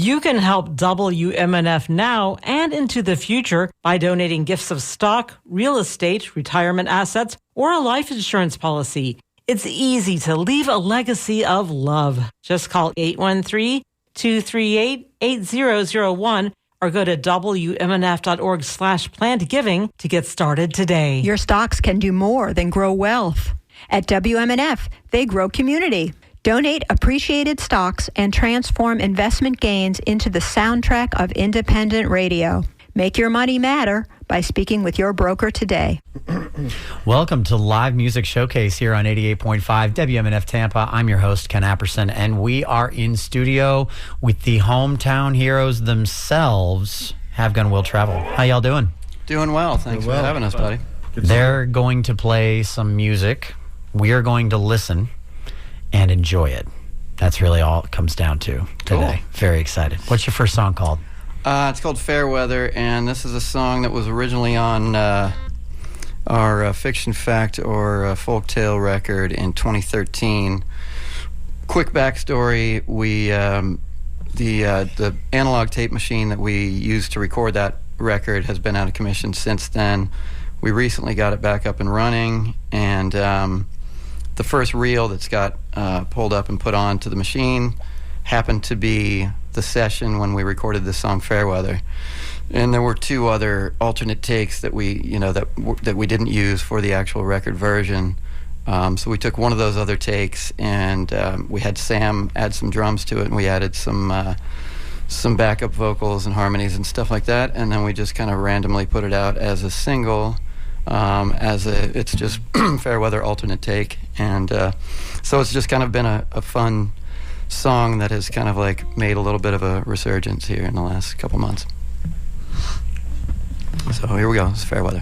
You can help WMNF now and into the future by donating gifts of stock, real estate, retirement assets, or a life insurance policy. It's easy to leave a legacy of love. Just call 813-238-8001 or go to WMNF.org/plannedgiving to get started today. Your stocks can do more than grow wealth. At WMNF, they grow community. Donate appreciated stocks and transform investment gains into the soundtrack of independent radio. Make your money matter by speaking with your broker today. Welcome to Live Music Showcase here on 88.5 WMNF Tampa. I'm your host, Ken Apperson, and we are in studio with the hometown heroes themselves. Have Gun Will Travel. How y'all doing? Doing well. Thanks for having us, buddy. They're going to play some music. We are going to listen and enjoy it. That's really all it comes down to today. Cool. Very excited. What's your first song called? It's called Fair Weather, and this is a song that was originally on our Fiction Fact or Folktale record in 2013. Quick backstory: the analog tape machine that we used to record that record has been out of commission since then. We recently got it back up and running, and the first reel that's got pulled up and put on to the machine happened to be the session when we recorded this song Fairweather, and there were two other alternate takes that we that we didn't use for the actual record version. So we took one of those other takes, and we had Sam add some drums to it, and we added some backup vocals and harmonies and stuff like that, and then we just kind of randomly put it out as a single. It's just Fairweather alternate take, and so it's just kind of been a fun song that has kind of like made a little bit of a resurgence here in the last couple months. So here we go. It's Fairweather.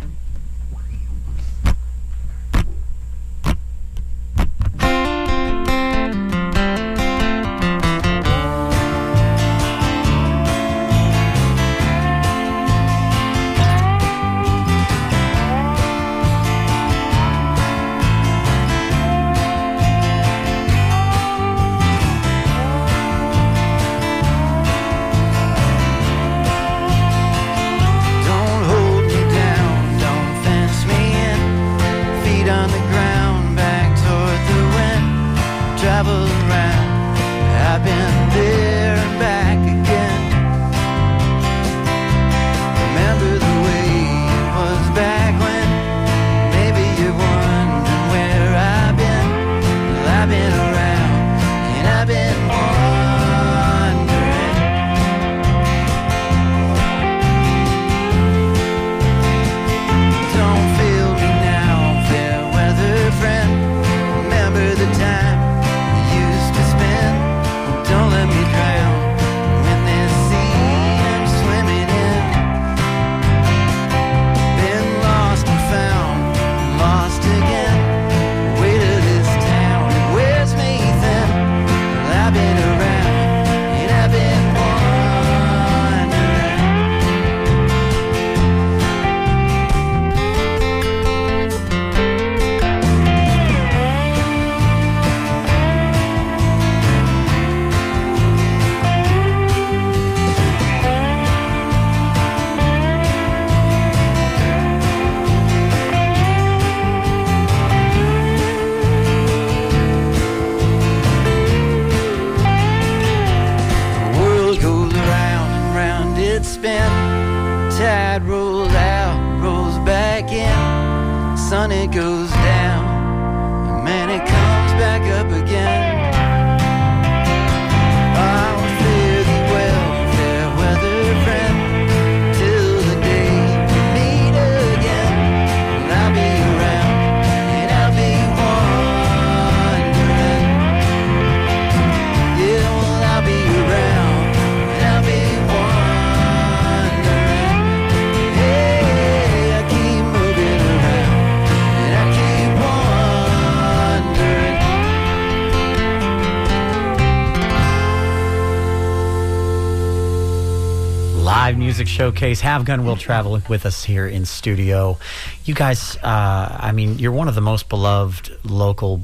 Music Showcase. Have Gun Will Travel with us here in studio. You guys, you're one of the most beloved local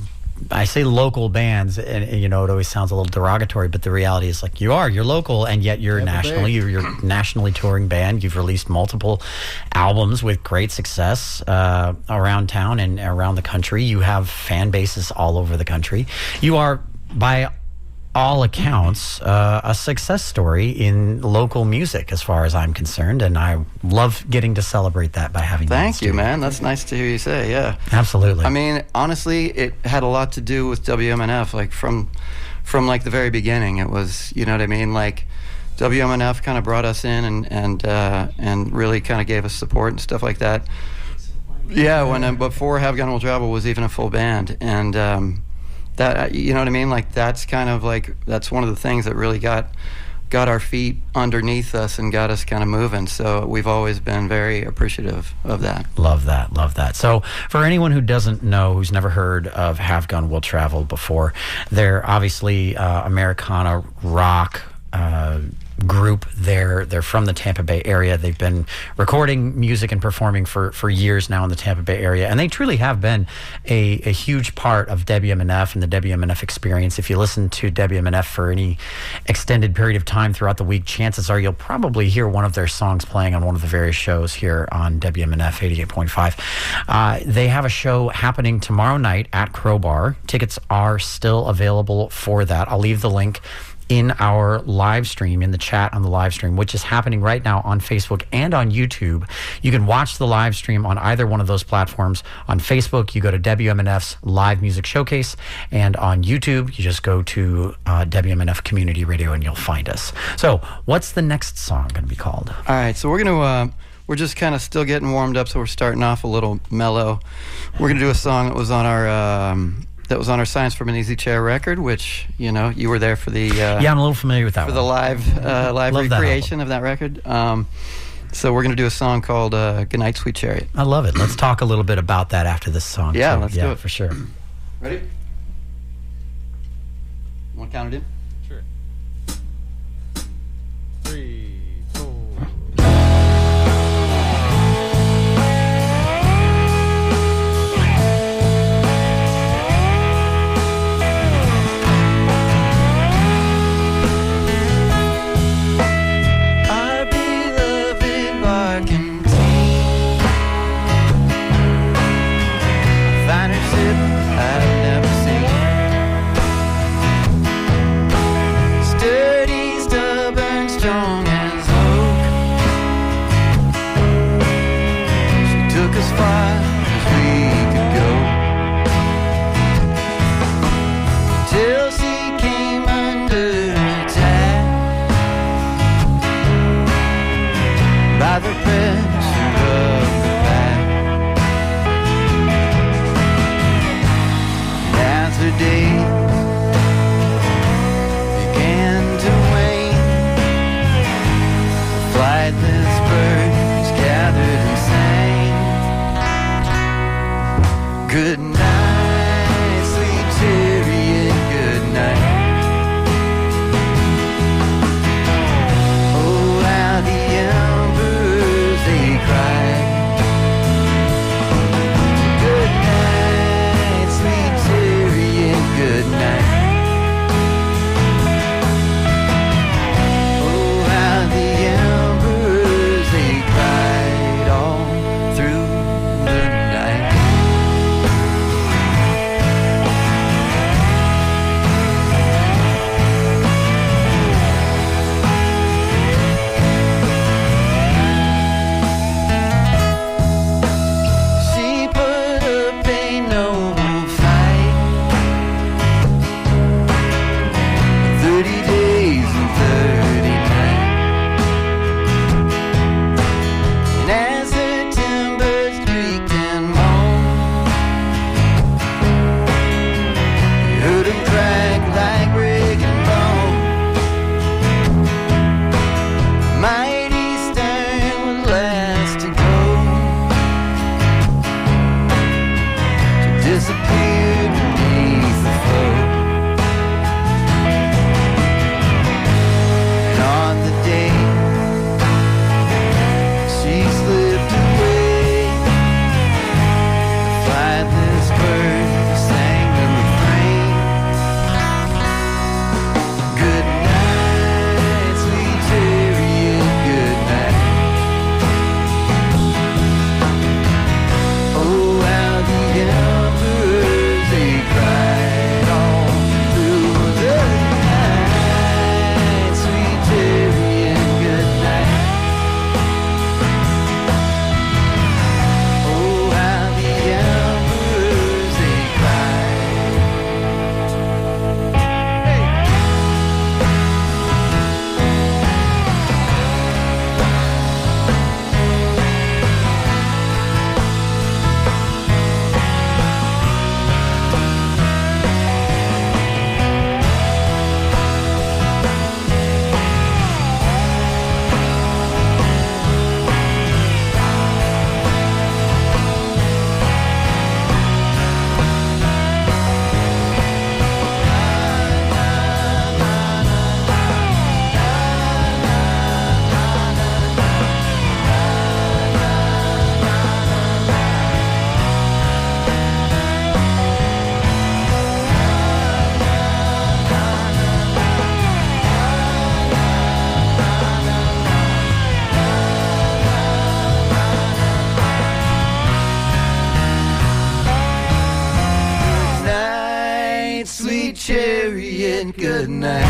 I say local bands, and it always sounds a little derogatory, but the reality is like you're local, and yet you're you're a nationally touring band. You've released multiple albums with great success around town and around the country. You have fan bases all over the country. You are, by all accounts, a success story in local music as far as I'm concerned, and I love getting to celebrate that by having you. Thank you, man. That's nice to hear you say. Yeah, absolutely. I mean, honestly, it had a lot to do with WMNF. Like from like the very beginning, it was, you know what I mean, like WMNF kind of brought us in and really kind of gave us support and stuff like that. Yeah, when before Have Gun Will Travel was even a full band, and that, you know what I mean? Like that's kind of like, that's one of the things that really got our feet underneath us and got us kind of moving. So we've always been very appreciative of that. Love that. So for anyone who doesn't know, who's never heard of Have Gun Will Travel before, they're obviously Americana rock group. They're from the Tampa Bay area. They've been recording music and performing for years now in the Tampa Bay area, and they truly have been a huge part of WMNF and the WMNF experience. If you listen to WMNF for any extended period of time throughout the week, chances are you'll probably hear one of their songs playing on one of the various shows here on WMNF 88.5. They have a show happening tomorrow night at Crowbar. Tickets are still available for that. I'll leave the link in our live stream, in the chat on the live stream, which is happening right now on Facebook and on YouTube. You can watch the live stream on either one of those platforms. On Facebook, you go to WMNF's Live Music Showcase, and on YouTube, you just go to WMNF Community Radio and you'll find us. So what's the next song going to be called? All right, so we're just kind of still getting warmed up, so we're starting off a little mellow. We're going to do a song that was on our Science from an Easy Chair record, which, you were there for the... yeah, I'm a little familiar with that for one. The live recreation of that record. So we're going to do a song called Goodnight, Sweet Chariot. I love it. Let's talk a little bit about that after this song. Yeah, let's do it. For sure. Ready? Want to count it in? Sure. 3, 4... sweet chariot, good night.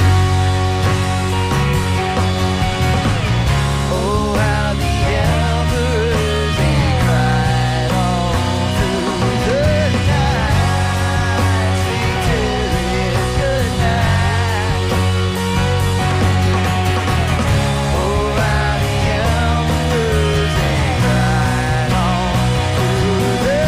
Oh, how the emperors they cried all through the night. Sweet chariot, good night. Oh, how the emperors they cried all through the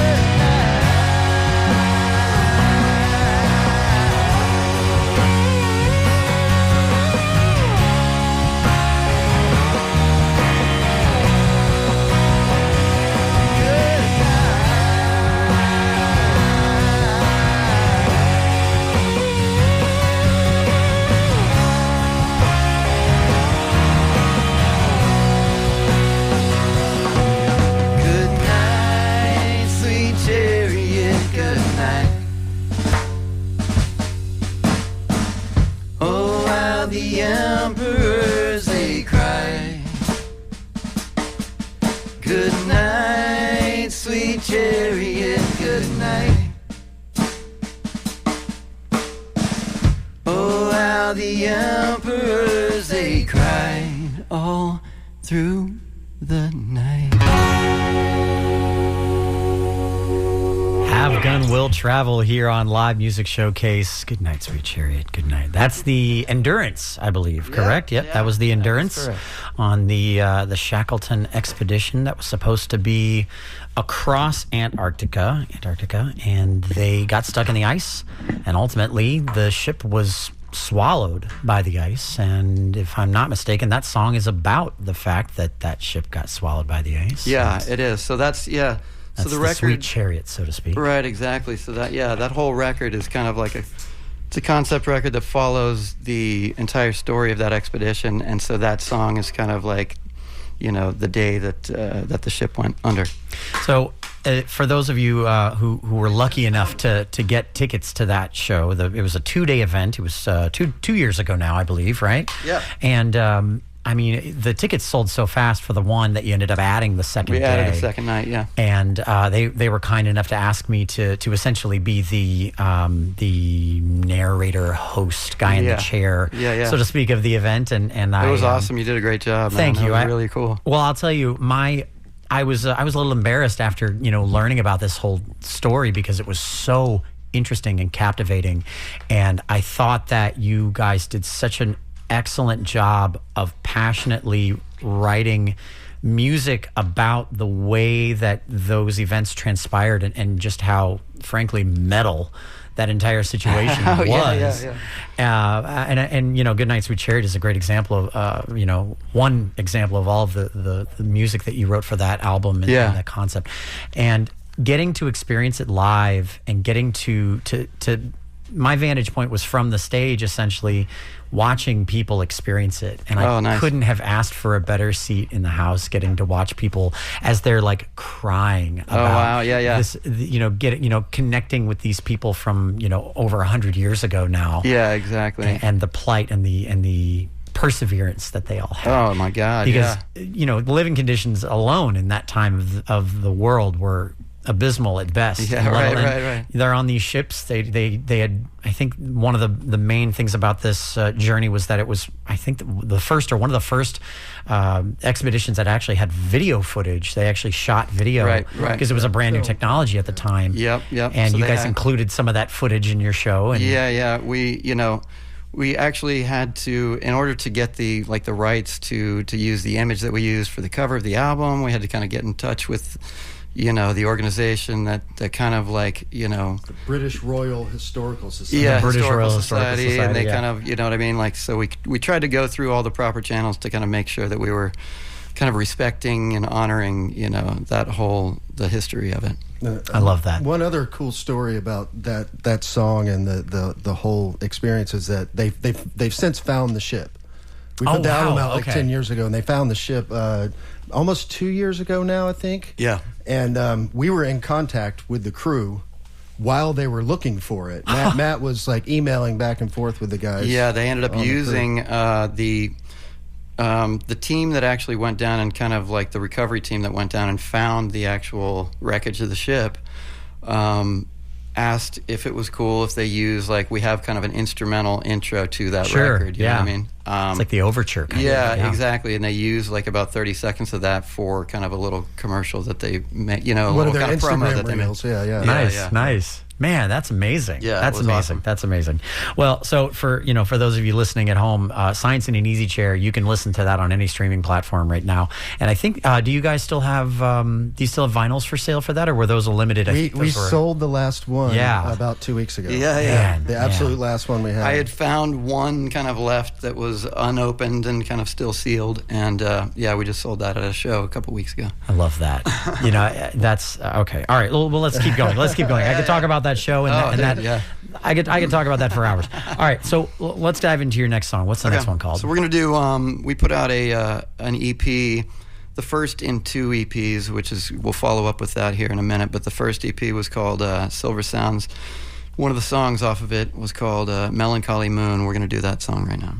Good night, sweet chariot, good night. Oh, how the emperors they cry. Good night, sweet chariot, good night. Oh, how the emperors they cried all through the night. Have Gun Will Travel here on Live Music Showcase. Good night, Sweet Chariot. Good night. That's the Endurance, I believe, correct? Yep, that was the Endurance on the Shackleton expedition that was supposed to be across Antarctica, and they got stuck in the ice, and ultimately the ship was swallowed by the ice. And if I'm not mistaken, that song is about the fact that that ship got swallowed by the ice. Yeah, it is. So that's, yeah. That's so the record, Sweet Chariot, so to speak. Right, exactly. So that, yeah, that whole record is kind of like it's a concept record that follows the entire story of that expedition, and so that song is kind of like, you know, the day that that the ship went under. So, for those of you who were lucky enough to get tickets to that show, it was a 2-day event. It was two years ago now, I believe, right? Yeah. And I mean, the tickets sold so fast for the one that you ended up adding the second day. We added a second night, yeah. And they were kind enough to ask me to essentially be the narrator, host, guy in the chair, so to speak, of the event. And it was awesome. You did a great job, man. Thank you. That was really cool. Well, I'll tell you, I was a little embarrassed after learning about this whole story because it was so interesting and captivating, and I thought that you guys did such an excellent job of passionately writing music about the way that those events transpired and just how, frankly, metal that entire situation was. And Good Night, Sweet Chariot is a great example of, one example of all of the music that you wrote for that album and that concept. And getting to experience it live and getting to my vantage point was from the stage, essentially watching people experience it. And I couldn't have asked for a better seat in the house, getting to watch people as they're like crying about this, connecting with these people from, over 100 years ago now. Yeah, exactly. And the plight and the perseverance that they all had. Oh my God. Because, the living conditions alone in that time of the world were abysmal at best. Yeah, right. They're on these ships. They had, I think one of the main things about this journey was that it was, I think, the first or one of the first expeditions that actually had video footage. They actually shot video, right, because it was a brand new technology at the time. Yep. And so you guys included some of that footage in your show. And We actually had to, in order to get the rights to use the image that we used for the cover of the album, we had to kind of get in touch with the organization that kind of the British Royal Historical Society. Yeah, British Historical Royal Society, and they yeah. kind of, what I mean? So we tried to go through all the proper channels to kind of make sure that we were kind of respecting and honoring, the history of it. I love that. One other cool story about that song and the whole experience is that they've since found the ship. We put the album out 10 years ago, and they found the ship almost 2 years ago now, I think. Yeah. And we were in contact with the crew while they were looking for it. Matt was emailing back and forth with the guys. Yeah, they ended up using the team that actually went down, and kind of the recovery team that went down and found the actual wreckage of the ship. asked if it was cool if they use, like, we have kind of an instrumental intro to that record. You know what I mean? It's like the overture kind of. Yeah, exactly. And they use like about 30 seconds of that for kind of a little commercial that they make, you know, One a of little their kind of promo Instagram that they make. reels. Yeah. Nice. Man, that's amazing. Yeah, that's it was amazing. awesome. That's amazing. Well, so for those of you listening at home, Science in an Easy Chair, you can listen to that on any streaming platform right now. And I think, do you guys still have vinyls for sale for that, or were those a limited? We sold the last one about 2 weeks ago. Yeah. The absolute last one we had. I had found one kind of left that was unopened and kind of still sealed, and we just sold that at a show a couple weeks ago. I love that. That's okay. All right, well, let's keep going. I could talk about that show I could talk about that for hours. All right, so let's dive into your next song. What's the next one called? So we're gonna do. We put out an EP, the first in 2 EPs, which is, we'll follow up with that here in a minute. But the first EP was called Silver Sounds. One of the songs off of it was called Melancholy Moon. We're gonna do that song right now.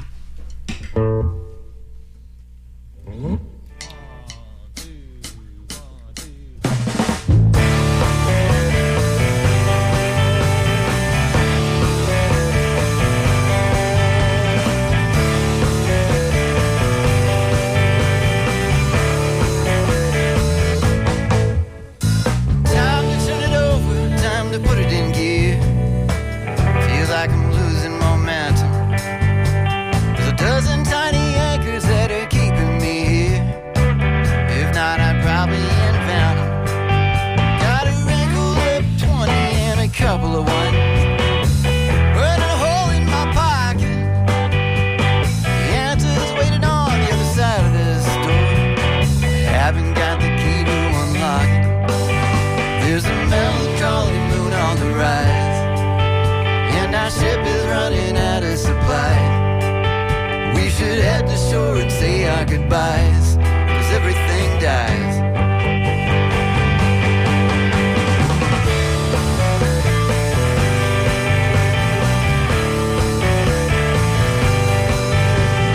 Goodbyes, 'cause everything dies.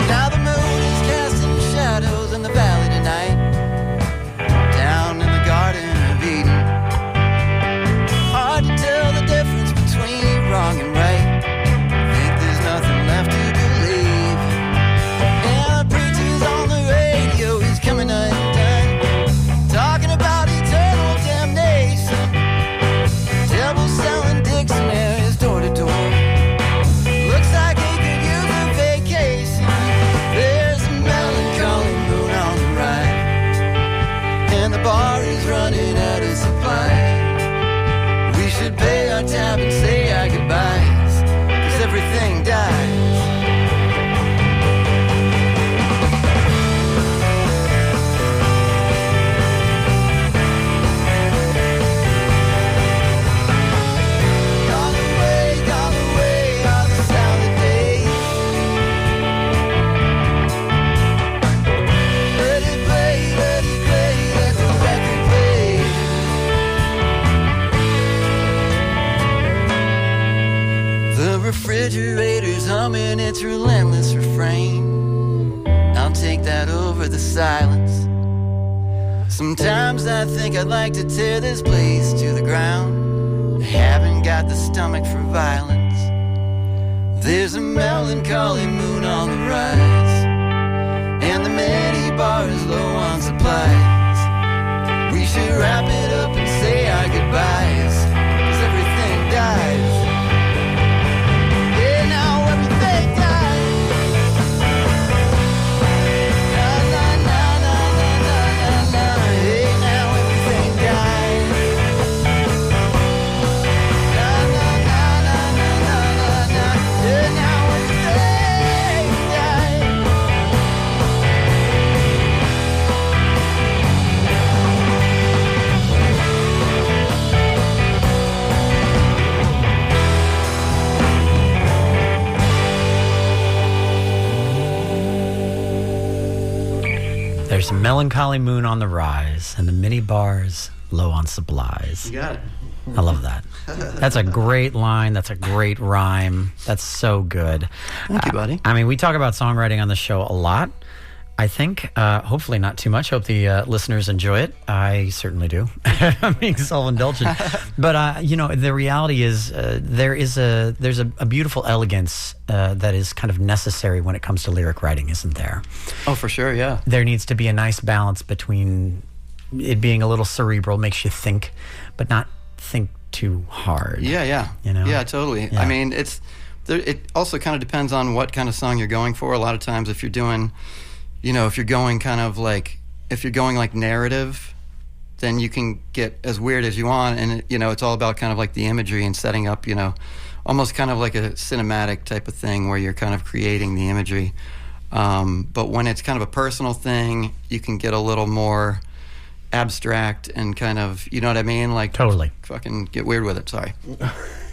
Now the moon is casting shadows in the valley tonight, down in the Garden of Eden. Hard to tell the difference between wrong and right. Think there's nothing left to believe. And the preacher's on the radio, he's coming undone, talking about eternal damnation. Devil selling dictionaries door to door. Looks like he could use a vacation. There's a melancholy moon on the right, and the bar is running out of supply. We should pay our tab and say our goodbyes, 'cause everything dies. Refrigerator's humming its relentless refrain. I'll take that over the silence. Sometimes I think I'd like to tear this place to the ground. I haven't got the stomach for violence. There's a melancholy moon on the rise, and the many bars low on supplies. We should wrap it up and say our goodbyes, 'cause everything dies. There's a melancholy moon on the rise, and the mini bars low on supplies. You got it. I love that. That's a great line. That's a great rhyme. That's so good. Thank you, buddy. I mean, we talk about songwriting on the show a lot. I think. Hopefully not too much. Hope the listeners enjoy it. I certainly do. I'm being self-indulgent. But, the reality is there's a beautiful elegance that is kind of necessary when it comes to lyric writing, isn't there? Oh, for sure, yeah. There needs to be a nice balance between it being a little cerebral, makes you think, but not think too hard. Yeah. Yeah, totally. Yeah. I mean, it also kind of depends on what kind of song you're going for. A lot of times if you're doing... if you're going like narrative, then you can get as weird as you want. And, it's all about kind of like the imagery and setting up, almost kind of like a cinematic type of thing where you're kind of creating the imagery. But when it's kind of a personal thing, you can get a little more abstract and kind of, you know what I mean? Like, totally. Fucking get weird with it. Sorry.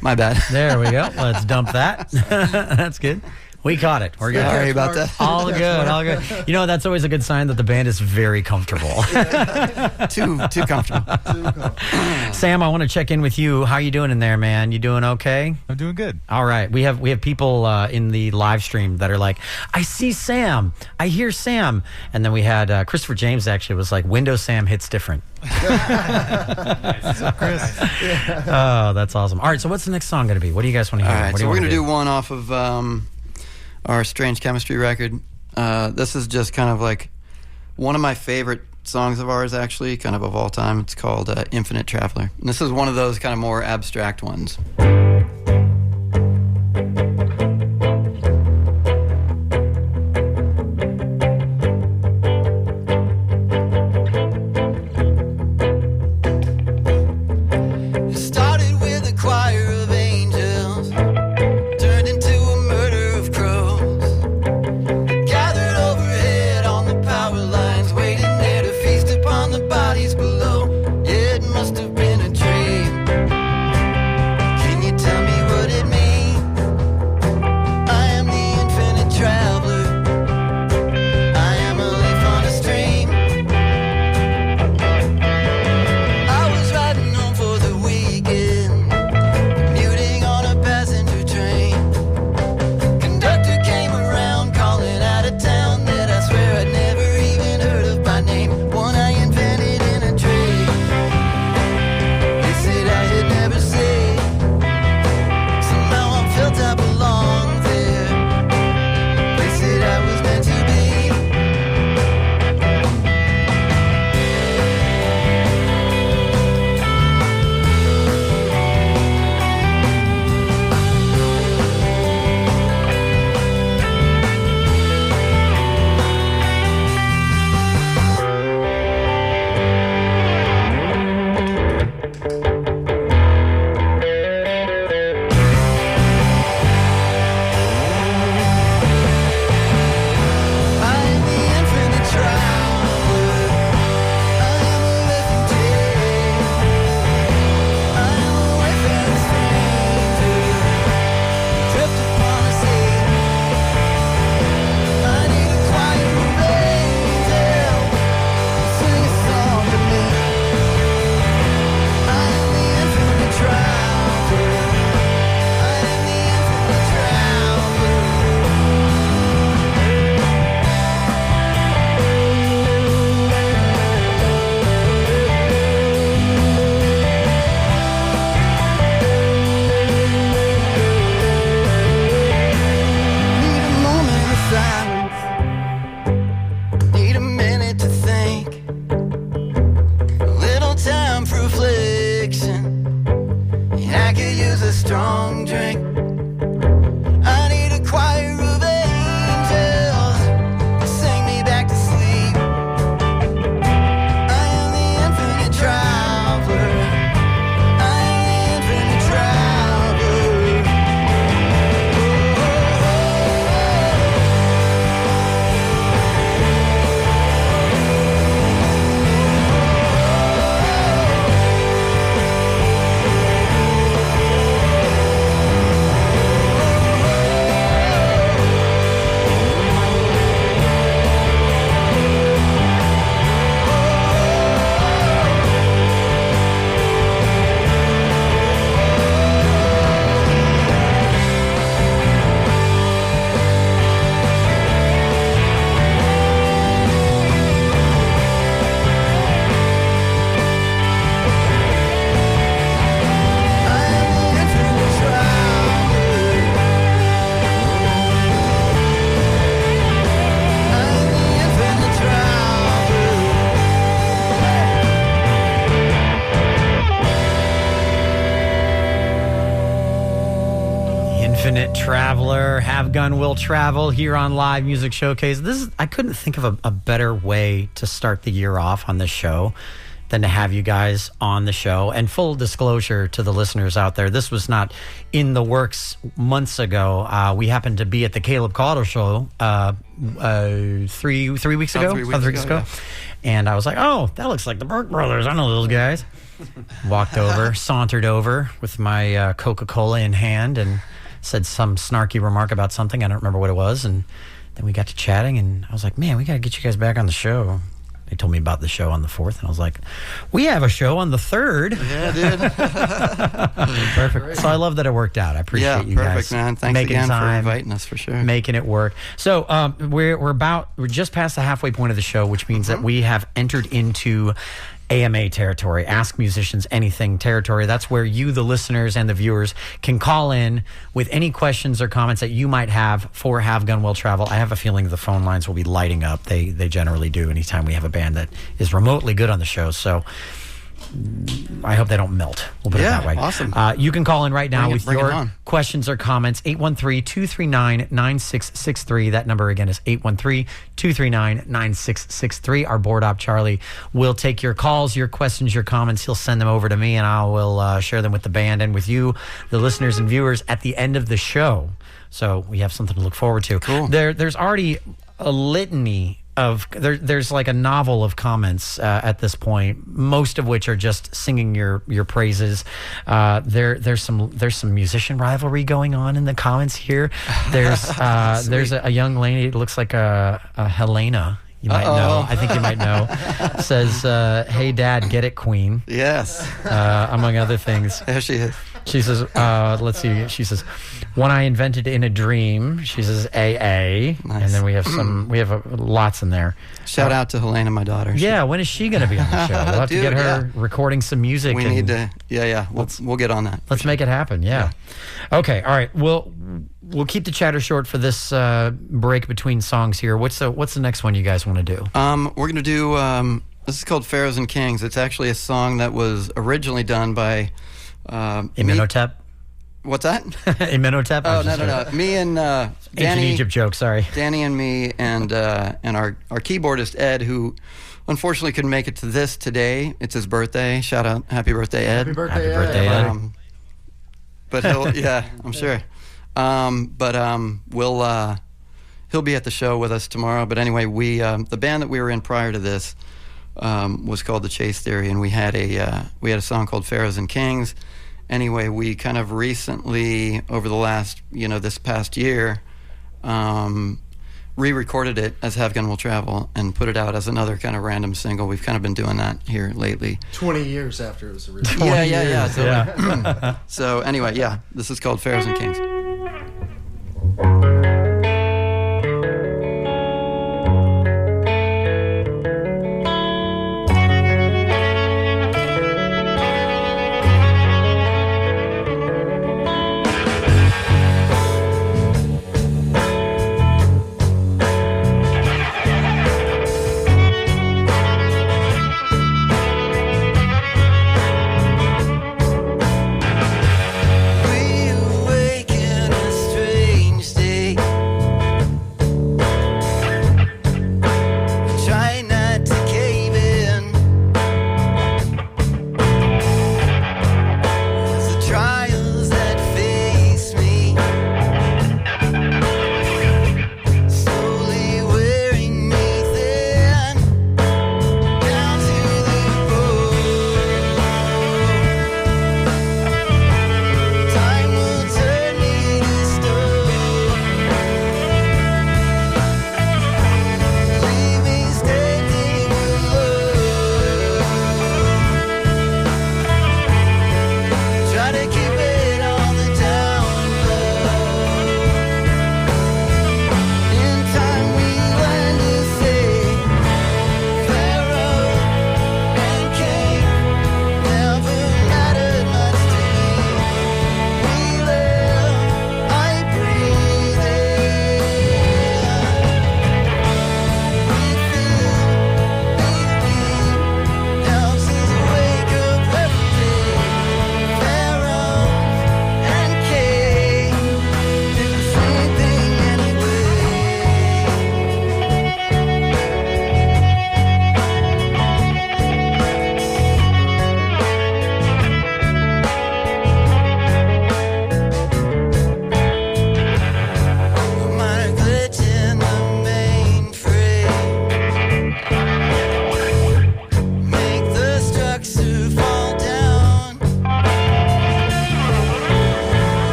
My bad. There we go. Let's dump that. That's good. We caught it. We're good. Sorry about that. All good. That's always a good sign that the band is very comfortable. Too comfortable. Sam, I want to check in with you. How you doing in there, man? You doing okay? I'm doing good. All right. We have people in the live stream that are like, I see Sam. I hear Sam. And then we had Christopher James actually was like, Windows Sam hits different. Nice. Chris. Oh, that's awesome. All right. So what's the next song going to be? What do you guys want to hear? All right. So we're going to do do one off of... our Strange Chemistry record. This is just kind of like one of my favorite songs of ours, actually, kind of all time. It's called Infinite Traveler. And this is one of those kind of more abstract ones. Can you tell Have Gun Will Travel here on Live Music Showcase. I couldn't think of a better way to start the year off on this show than to have you guys on the show. And full disclosure to the listeners out there, this was not in the works months ago. We happened to be at the Caleb Caudle show 3 weeks ago. 3 weeks ago. Yeah. And I was like, oh, that looks like the Burke brothers. I know those guys. Walked over, sauntered over with my Coca-Cola in hand and said some snarky remark about something. I don't remember what it was. And then we got to chatting, and I was like, man, we got to get you guys back on the show. They told me about the show on the 4th, and I was like, we have a show on the 3rd. Yeah, dude. Perfect. So I love that it worked out. I appreciate you guys. Perfect, man. Thanks making again time, for inviting us, for sure. making it work. So we're just past the halfway point of the show, which means that we have entered into AMA territory, Ask Musicians Anything territory. That's where you, the listeners and the viewers, can call in with any questions or comments that you might have for Have Gun Will Travel. I have a feeling the phone lines will be lighting up. They generally do anytime we have a band that is remotely good on the show. So I hope they don't melt. We'll put it that way. Awesome. You can call in right now with bring it your on. questions or comments. 813-239-9663. That number again is 813-239-9663. Our board op, Charlie, will take your calls, your questions, your comments. He'll send them over to me, and I will share them with the band and with you, the listeners and viewers, at the end of the show. So we have something to look forward to. Cool. There's already a litany of there's like a novel of comments at this point, most of which are just singing your praises. There's some musician rivalry going on in the comments here. There's a young lady, it looks like a Helena. You might know. I think you might know. Says, "Hey, Dad, get it, Queen." Yes. Among other things. There she is. She says, let's see. She says, "One I invented in a dream." She says, "AA." Nice. And then we have lots in there. Shout out to Helena, my daughter. Yeah, when is she going to be on the show? We'll have to get her recording some music. We need to. Yeah. We'll get on that. Let's make it happen. Yeah. Okay. All right. We'll keep the chatter short for this break between songs here. What's the next one you guys want to do? We're going to do. This is called Pharaohs and Kings. It's actually a song that was originally done by Imhotep. What's that? Imhotep. Oh, no. Me and Ancient Danny. Egypt joke. Sorry. Danny and me and our keyboardist Ed, who unfortunately couldn't make it to this today. It's his birthday. Shout out, happy birthday, Ed. Happy birthday, Happy birthday, Ed. But he'll, yeah, I'm sure. He'll be at the show with us tomorrow. But anyway, the band that we were in prior to this was called the Chase Theory, and we had a song called Pharaohs and Kings. Anyway, we kind of recently, over the last, this past year, re-recorded it as Have Gun Will Travel and put it out as another kind of random single. We've kind of been doing that here lately. 20 years after it was original. Yeah. Yeah. So anyway, this is called Pharaohs and Kings. We awaken a strange day.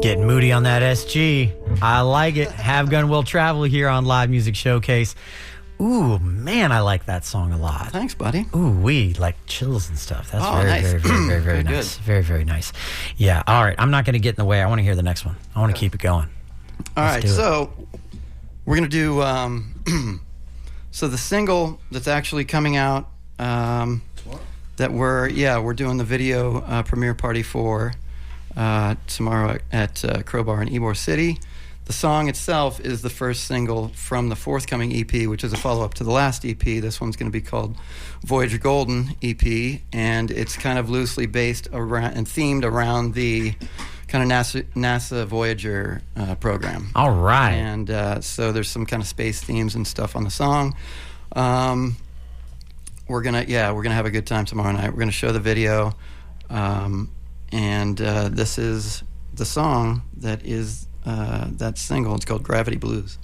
Getting moody on that SG. I like it. Have Gun Will Travel here on Live Music Showcase. Ooh, man, I like that song a lot. Thanks, buddy. Ooh, we like chills and stuff. That's very, nice. very nice. Very, very nice. Yeah. All right. I'm not going to get in the way. I want to hear the next one. I want to keep it going. All right. So we're going to do. So the single that's actually coming out that we're doing the video premiere party for tomorrow at Crowbar in Ybor City. The song itself is the first single from the forthcoming EP, which is a follow-up to the last EP. This one's going to be called Voyage Golden EP, and it's kind of loosely based around and themed around the kind of NASA Voyager program. All right. And so there's some kind of space themes and stuff on the song. We're gonna have a good time tomorrow night. We're gonna show the video, and this is the song that is that single. It's called Gravity Blues.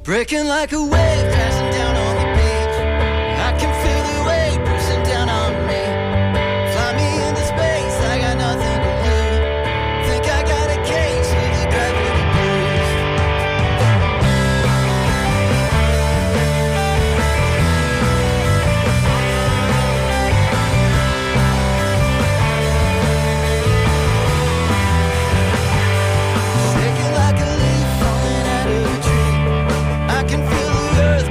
Breaking like a wave, crashing down on the beach. I can feel the wave pushing down on me. Fly me into space, I got nothing to lose. Think I got a case of the gravity blues. Shaking like a leaf falling out of a tree. I can feel the earth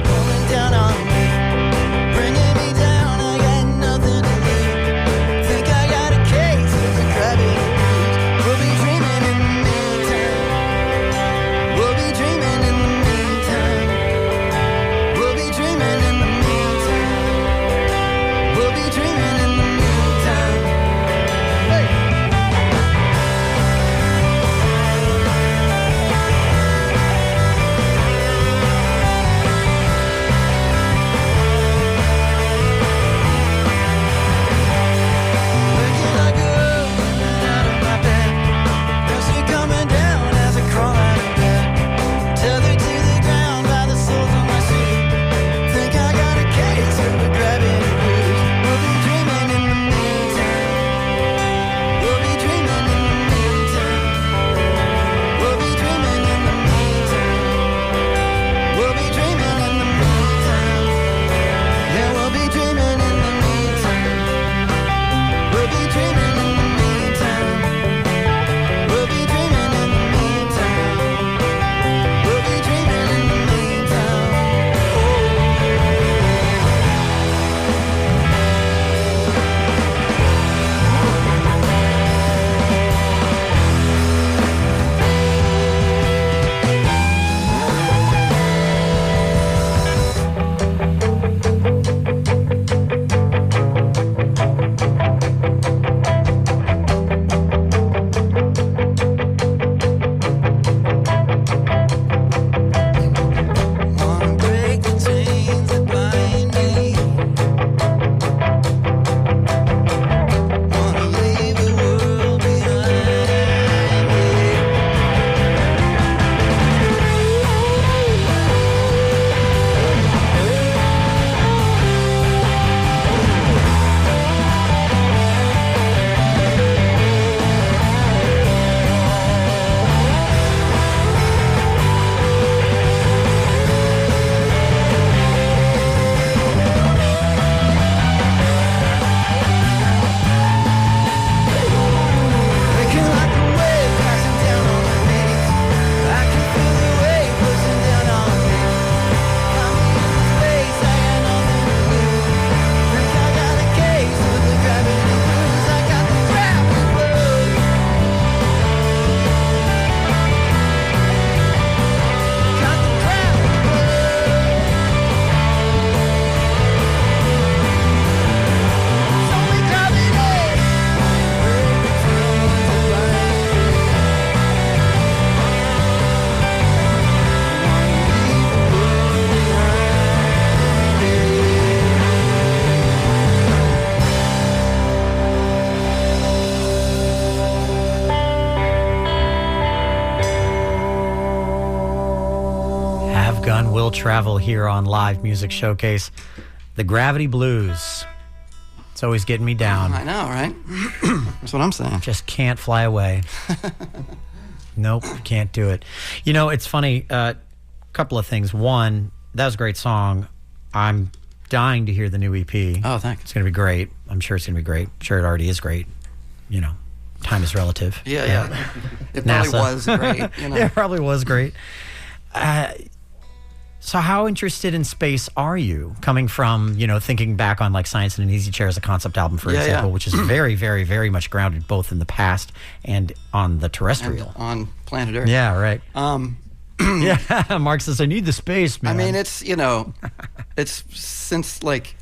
Will Travel here on Live Music Showcase. The Gravity Blues. It's always getting me down. I know, right? That's what I'm saying. Just can't fly away. Nope, can't do it. You know, it's funny. Couple of things. One, that was a great song. I'm dying to hear the new EP. Oh, thanks. It's going to be great. I'm sure it's going to be great. I'm sure it already is great. You know, time is relative. Yeah. It probably was great. You know? It probably was great. So how interested in space are you? Coming from, you know, thinking back on like Science in an Easy Chair as a concept album, for example, which is very, very, very much grounded both in the past and on the terrestrial. And on planet Earth. Yeah, right. Yeah, Mark says, I need the space, man. I mean, it's, you know, it's since like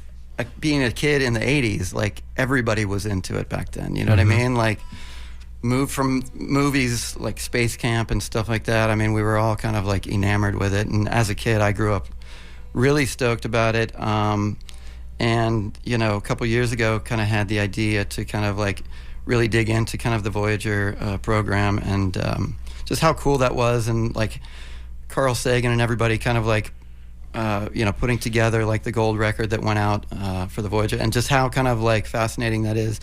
being a kid in the 80s, like everybody was into it back then. You know what I mean? Like, moved from movies like Space Camp and stuff like that. I mean, we were all kind of like enamored with it. And as a kid, I grew up really stoked about it. And, you know, a couple years ago, kind of had the idea to kind of like really dig into kind of the Voyager program and just how cool that was. And like Carl Sagan and everybody kind of like, you know, putting together like the gold record that went out for the Voyager, and just how kind of like fascinating that is,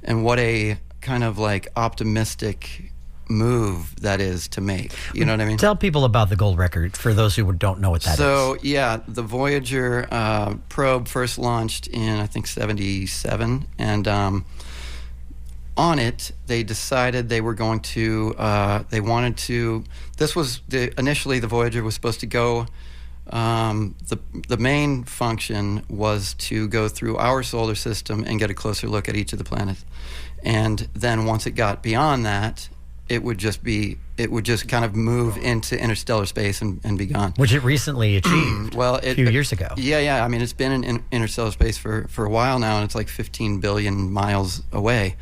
and what a kind of like optimistic move that is to make. You know what I mean? Tell people about the gold record for those who don't know what that is. So yeah, the Voyager probe first launched in I think 77, and on it they decided they were going to they wanted to. This was initially the Voyager was supposed to go. The main function was to go through our solar system and get a closer look at each of the planets. And then once it got beyond that, it would just kind of move into interstellar space and be gone. Which it recently achieved a few years ago. Yeah. I mean, it's been in interstellar space for a while now, and it's like 15 billion miles away.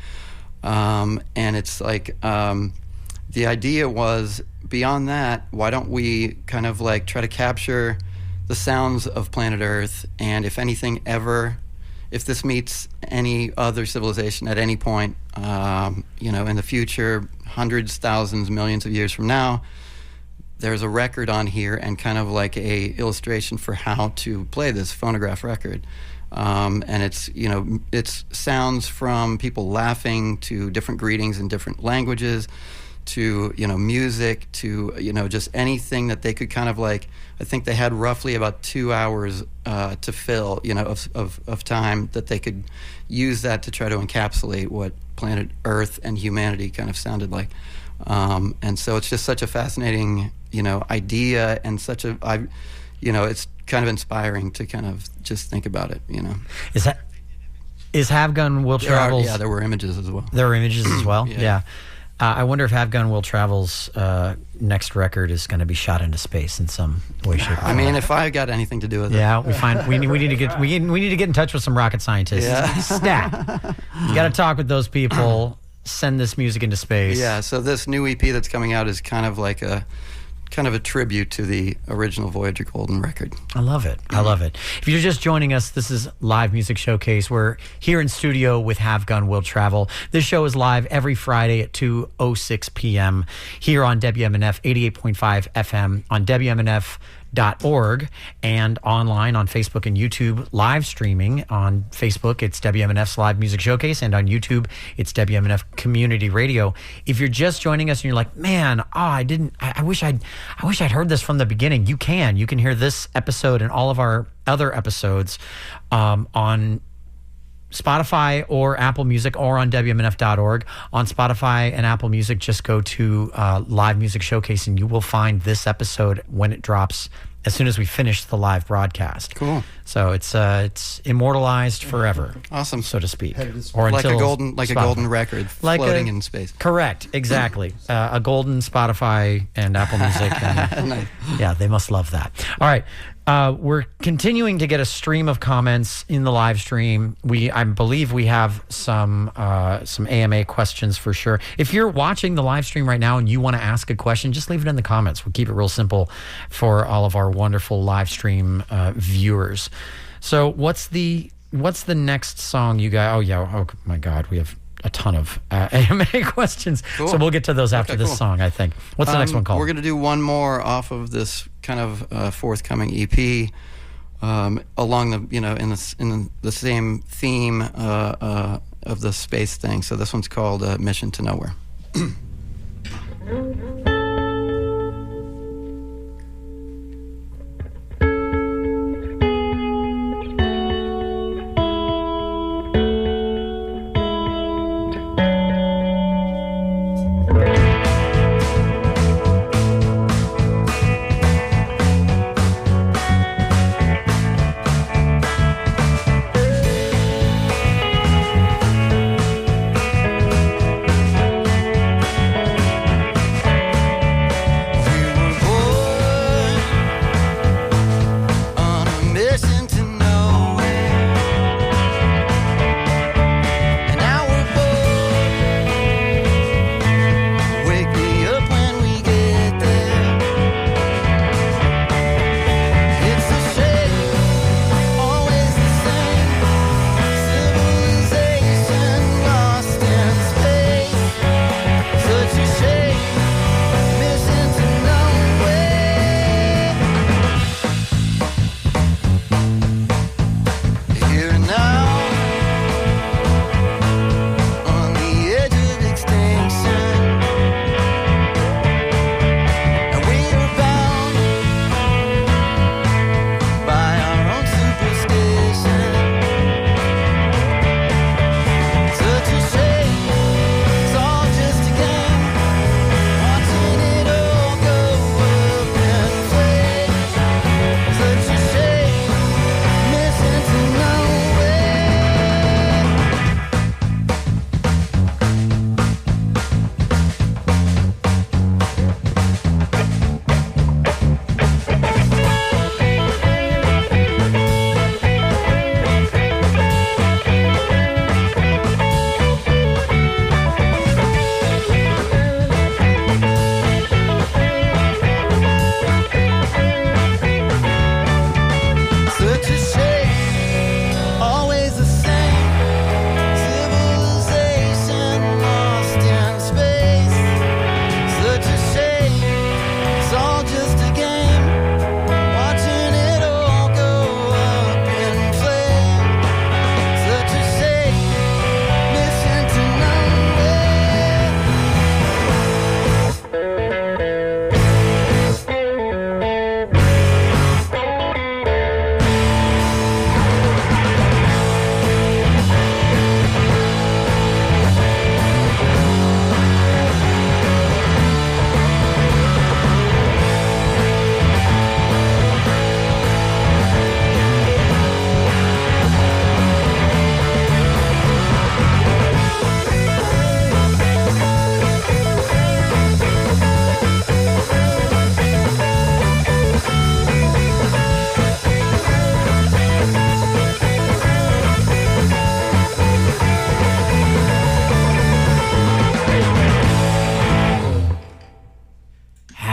And it's like, the idea was, beyond that, why don't we kind of like try to capture the sounds of planet Earth, and if anything ever, if this meets any other civilization at any point, you know, in the future, hundreds, thousands, millions of years from now, there's a record on here and kind of like a illustration for how to play this phonograph record. And it's, you know, it's sounds from people laughing to different greetings in different languages, to, you know, music, to, you know, just anything that they could kind of like. I think they had roughly about 2 hours to fill, you know, of time that they could use that to try to encapsulate what planet Earth and humanity kind of sounded like. And so it's just such a fascinating, you know, idea, and such a, you know, it's kind of inspiring to kind of just think about it, you know. Is Have Gun Will Travel? Yeah, there were images as well. There were images as well? Yeah. I wonder if Have Gun Will Travel's next record is going to be shot into space in some way, shape, or form. I mean, if I got anything to do with it. Yeah, we need to get in touch with some rocket scientists. Yeah. Snap. You got to talk with those people. Send this music into space. Yeah. So this new EP that's coming out is kind of like a tribute to the original Voyager Golden record. I love it. I love it. If you're just joining us, this is Live Music Showcase. We're here in studio with Have Gun Will Travel. This show is live every Friday at 2:06 p.m. here on WMNF 88.5 FM on WMNF.org and online on Facebook and YouTube. Live streaming on Facebook, it's WMNF's Live Music Showcase, and on YouTube, it's WMNF Community Radio. If you're just joining us and you're like, man, I wish I'd heard this from the beginning. You can hear this episode and all of our other episodes on Spotify or Apple Music or on WMNF.org. On Spotify and Apple Music, just go to Live Music Showcase and you will find this episode when it drops as soon as we finish the live broadcast. Cool. So it's immortalized forever. Awesome. So to speak. Or like a golden record floating in space. Correct. Exactly. A golden Spotify and Apple Music. And, Nice. Yeah, they must love that. All right. We're continuing to get a stream of comments in the live stream. I believe we have some AMA questions for sure. If you're watching the live stream right now and you want to ask a question, just leave it in the comments. We'll keep it real simple for all of our wonderful live stream viewers. So what's the next song you guys? Oh yeah. Oh my God, we have a ton of AMA questions. Cool. So we'll get to those after this song, I think. What's the next one called? We're going to do one more off of this kind of forthcoming EP along the in the same theme of the space thing. So this one's called Mission to Nowhere.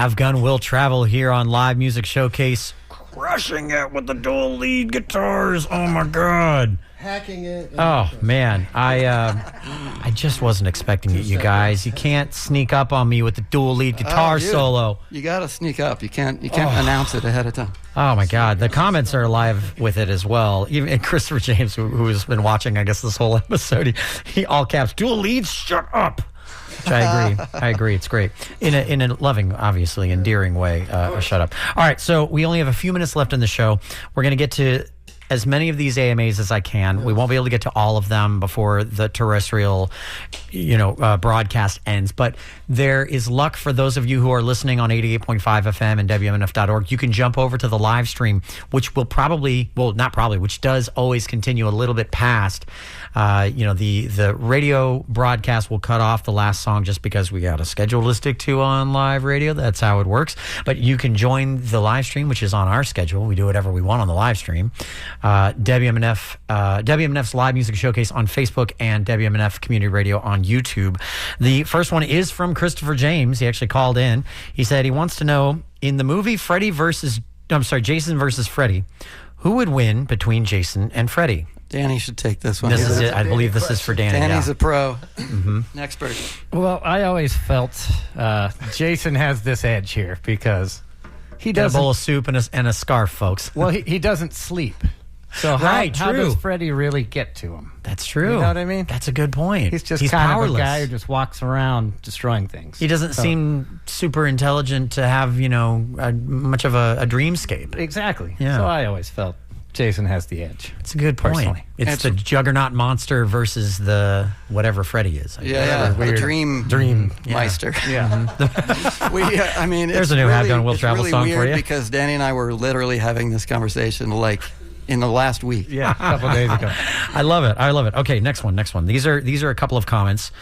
Have Gun Will Travel here on Live Music Showcase, crushing it with the dual lead guitars. Oh my God. Hacking it. Oh man, I just wasn't expecting it, you guys. You can't sneak up on me with the dual lead guitar solo. You gotta sneak up. You can't announce it ahead of time. Oh my God, the comments are live with it as well. Even Christopher James, who has been watching, I guess, this whole episode, he all caps, dual leads, shut up. Which I agree. It's great. In a loving, obviously, endearing way. Shut up. All right, so we only have a few minutes left in the show. We're going to get to as many of these AMAs as I can. Yes. We won't be able to get to all of them before the terrestrial, broadcast ends. But there is luck for those of you who are listening on 88.5 FM and WMNF.org. You can jump over to the live stream, which will which does always continue a little bit past. The radio broadcast will cut off the last song just because we got a schedule to stick to on live radio. That's how it works. But you can join the live stream, which is on our schedule. We do whatever we want on the live stream. WMNF's Live Music Showcase on Facebook and WMNF Community Radio on YouTube. The first one is from Christopher James. He actually called in. He said he wants to know, in the movie Jason versus Freddy, who would win between Jason and Freddy? Danny should take this one. This is it. I believe this is for Danny. Danny's a pro. Mm-hmm. Next person. Well, I always felt Jason has this edge here because He Get a doesn't. bowl of soup and a scarf, folks. Well, he doesn't sleep. So Right, how true. does Freddie really get to him? That's true. You know what I mean? That's a good point. He's just kind powerless. of a guy who just walks around destroying things. He doesn't seem super intelligent to have, much of a dreamscape. Exactly. Yeah. So I always felt Jason has the edge. It's a good point. Personally. It's the juggernaut monster versus the whatever Freddy is. I guess. The dream meister. Yeah. I mean, There's it's a new really, Have Gun Will it's Travel really song weird for you. because Danny and I were literally having this conversation like in the last week. Yeah, a couple days ago. I love it. Okay, next one. These are a couple of comments.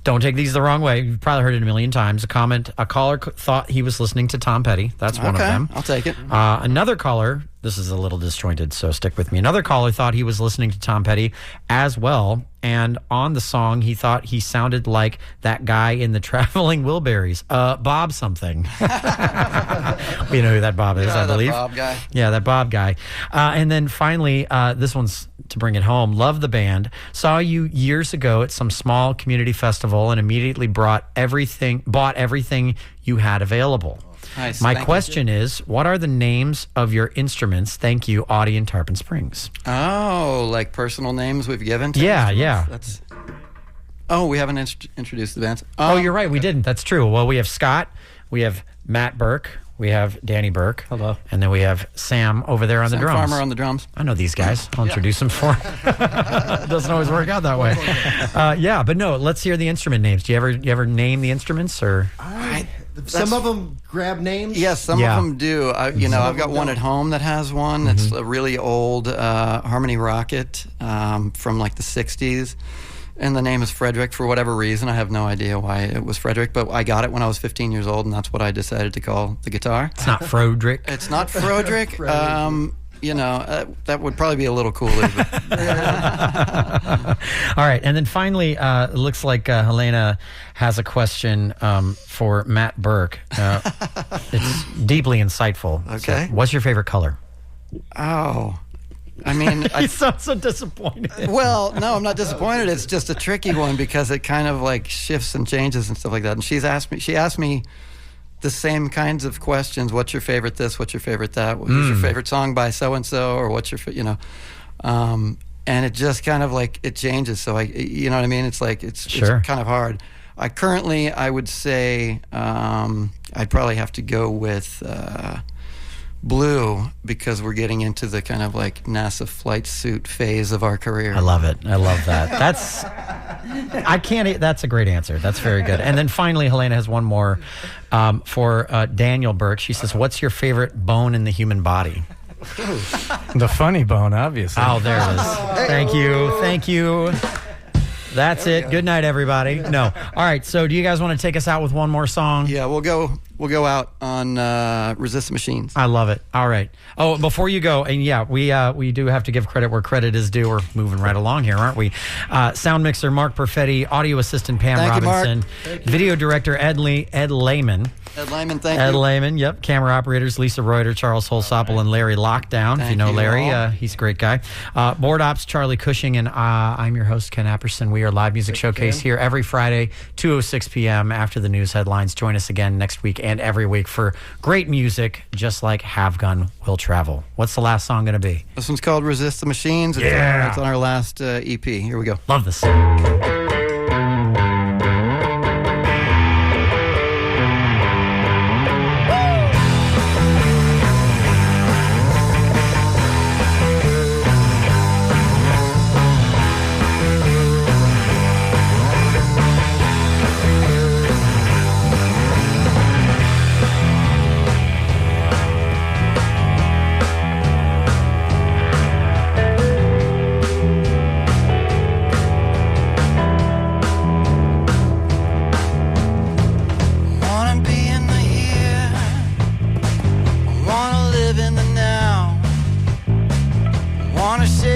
Don't take these the wrong way. You've probably heard it a million times. A caller thought he was listening to Tom Petty. That's one of them. I'll take it. Another caller, this is a little disjointed, so stick with me. Another caller thought he was listening to Tom Petty as well. And on the song, he thought he sounded like that guy in the Traveling Wilburys, Bob something. We know who that Bob is, I believe. That Bob guy. Yeah, that Bob guy. And then finally, this one's to bring it home. Love the band. Saw you years ago at some small community festival and immediately bought everything you had available. Nice. My Thank question is, what are the names of your instruments? Thank you, Audie in Tarpon Springs. Oh, like personal names we've given to Yeah, instruments? yeah. We haven't introduced the bands. Oh, you're right. We didn't. That's true. Well, we have Scott. We have Matt Burke. We have Danny Burke. Hello. And then we have Sam over there on the Sam drums. Farmer on the drums. I know these guys. I'll introduce them for It doesn't always work out that way. But no, let's hear the instrument names. Do you ever name the instruments or? Some of them grab names. Yes, some of them do. I've got one at home that has one. It's a really old Harmony Rocket from like the 60s. And the name is Frederick for whatever reason. I have no idea why it was Frederick, but I got it when I was 15 years old, and that's what I decided to call the guitar. It's not Frodrick. It's not Frederick. That would probably be a little cooler. All right. And then finally, it looks like Helena has a question for Matt Burke. It's deeply insightful. Okay. So what's your favorite color? Oh. I mean, You sound so disappointed. well, no, I'm not disappointed. It's just a tricky one because it kind of like shifts and changes and stuff like that. And she asked me the same kinds of questions. What's your favorite this? What's your favorite that? Who's your favorite song by so-and-so? Or what's your, and it just kind of like, it changes. So you know what I mean? It's like, it's kind of hard. I would say, I'd probably have to go with, blue because we're getting into the kind of like NASA flight suit phase of our career. I love it. I love that. That's a great answer. That's very good. And then finally, Helena has one more for Daniel Burke. She says, what's your favorite bone in the human body? The funny bone, obviously. Oh, there it is. Thank you. That's it. Good night, everybody. No. All right. So do you guys want to take us out with one more song? Yeah, we'll go out on Resist the Machines. I love it. All right. Oh, before you go, and yeah, we do have to give credit where credit is due. We're moving right along here, aren't we? Sound mixer Mark Perfetti, audio assistant Pam Thank you, Robinson, Mark. video director Ed Lehman. Ed Lyman, thank Ed you. Lehman, yep. Camera operators Lisa Reuter, Charles Holsopple, and Larry Lockdown. If you know Thank you Larry, all. he's a great guy. Board ops Charlie Cushing, and I'm your host Ken Apperson. We are Live Music Showcase here every Friday, 2:06 p.m. after the news headlines. Join us again next week and every week for great music, just like Have Gun Will Travel. What's the last song going to be? This one's called Resist the Machines. It's on our last EP. Here we go. Love this. Wanna be in the here. I wanna live in the now. I wanna share